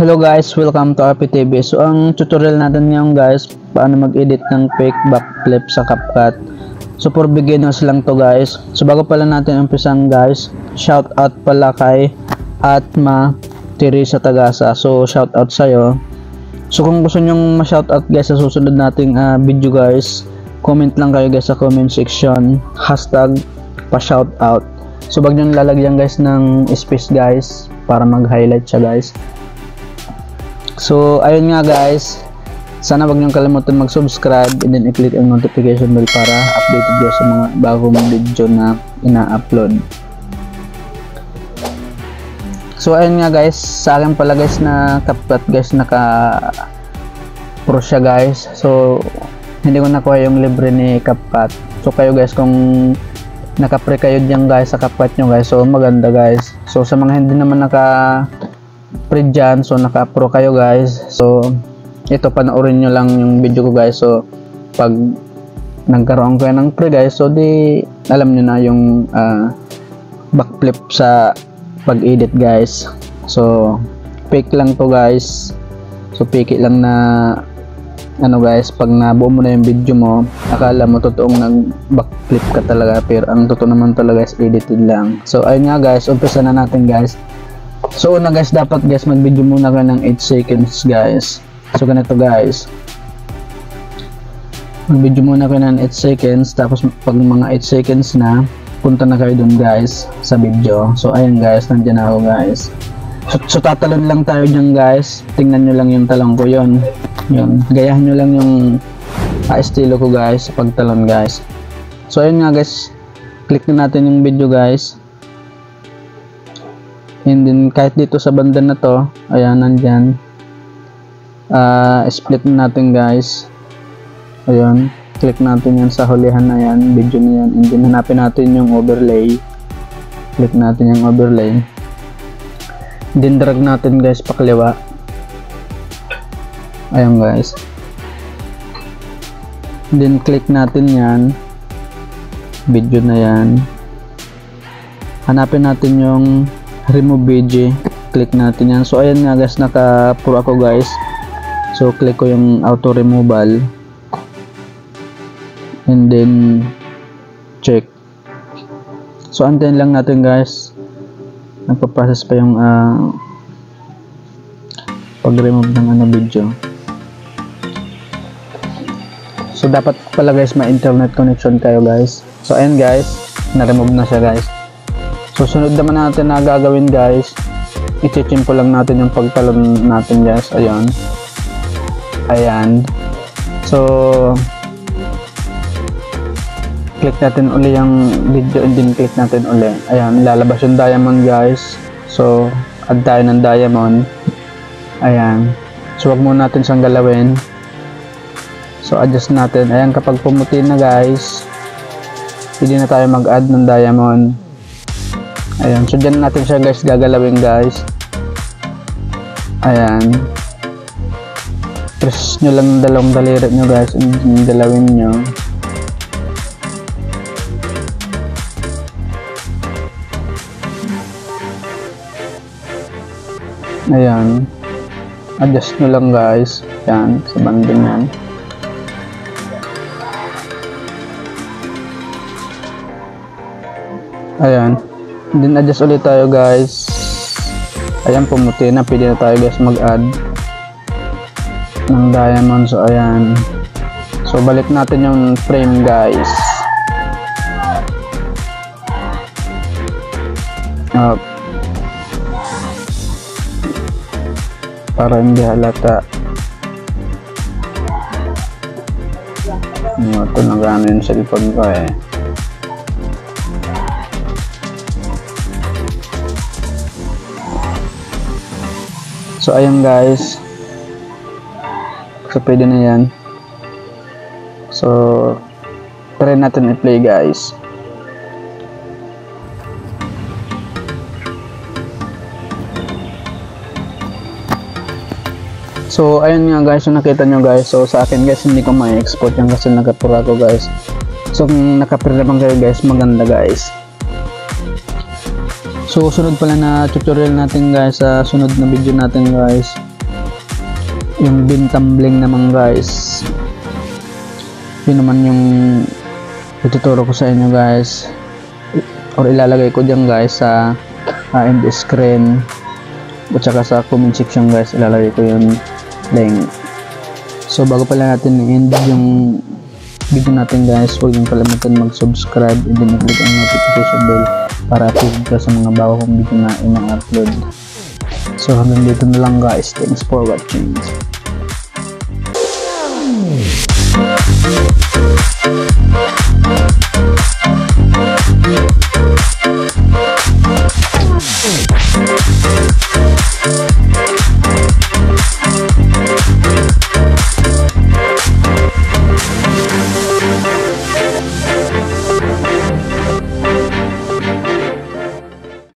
Hello guys, welcome to RPTV. So ang tutorial natin ngayon guys, paano mag-edit ng fake backflip sa CapCut. So for beginners lang to guys. So bago pala natin umpisan guys, shout out pala kay Atma Teresa Tagasa. So shout out sa'yo. So kung gusto nyong ma-shout out guys sa susunod nating video guys, comment lang kayo guys sa comment section, hashtag pa-shout out. So wag nyong lalagyan guys ng space guys para mag-highlight siya guys. So ayun nga guys, sana wag niyong kalimutan mag-subscribe and then i-click ang notification bell para updated kayo sa mga bagong video na ina-upload. So ayun nga guys, sa akin pala guys na CapCut guys, naka-pro siya guys. So hindi ko nakuha yung libre ni CapCut. So kayo guys, kung naka-pre kayo diyan guys sa CapCut nyo guys, so maganda guys. So sa mga hindi naman pre dyan, so naka-pro kayo guys, so ito panoorin nyo lang yung video ko guys. So pag nagkaroon kayo ng pre guys, so di alam nyo na yung backflip sa pag-edit guys. So fake lang to guys, so fake lang na ano guys, pag nabuo mo na yung video mo, akala mo totoong nag-backflip ka talaga, pero ang totoo naman talaga guys, edited lang. So ayun nga guys, umpisa na natin guys. So una guys, dapat guys mag-video muna ka ng 8 seconds guys. So ganito guys, mag-video muna ka ng 8 seconds, tapos pag mga 8 seconds na, punta na kayo dun guys sa video. So ayun guys, nandiyan ako guys. So tatalon lang tayo dyan guys, tingnan nyo lang yung talong ko, yun, gayahan nyo lang yung estilo ko guys sa pagtalon guys. So ayun nga guys, click na natin yung video guys. And then kahit dito sa banda na to, ayan, nandyan, split na natin guys. Ayan, click natin yan sa hulihan na yan, video na yan. And then hanapin natin yung overlay, click natin yung overlay. And then drag natin guys pakaliwa. Ayan guys, and then click natin yan, video na yan. Hanapin natin yung remove video, click natin yan. So ayan nga guys, naka-pro ako guys. So click ko yung auto removal and then check. So antayin lang natin guys, nagpa-process pa yung pag-remove ng video. So dapat pala guys may internet connection kayo guys. So ayan guys, na-remove na siya guys. So sunod naman natin na gagawin guys, i-chimpo lang natin yung pagtalon natin guys. Ayan, ayan. So click natin uli yung video and then click natin uli. Ayan, lalabas yung diamond guys. So add tayo ng diamond. Ayan, so wag muna natin siyang galawin. So adjust natin. Ayan, kapag pumuti na guys, hindi na tayo mag-add ng diamond. Ayan, so dyan natin siya guys gagalawin guys. Ayan, press nyo lang dalawang daliri nyo guys and galawin nyo. Ayan, adjust nyo lang guys. Ayan, sa banding yan. Ayan, then adjust ulit tayo guys. Ayan, pumuti na, pwede na tayo guys mag-add ng diamond. So ayan, so balik natin yung frame guys. Para hindi halata. Ito nagano yung cellphone ko eh. So ayan guys, so pwede na yan. So try natin i-play guys. So ayun nga guys, so nakita nyo guys. So sa akin guys, hindi ko ma-export yan kasi nagkapura ko guys. So kung nakapira naman kayo guys, maganda guys. So sunod pala na tutorial natin guys, sa sunod na video natin guys, yung bean tumbling naman guys. Yun naman yung ituturo ko sa inyo guys, or ilalagay ko dyan guys sa end screen at saka sa comment section guys, ilalagay ko yung link. So bago pala natin i-end yung video natin guys, huwag niyong kalimutan mag-subscribe and then click ang notification bell para update ka sa mga bago kong video na ina-upload. So hanggang dito na lang guys, thanks for watching.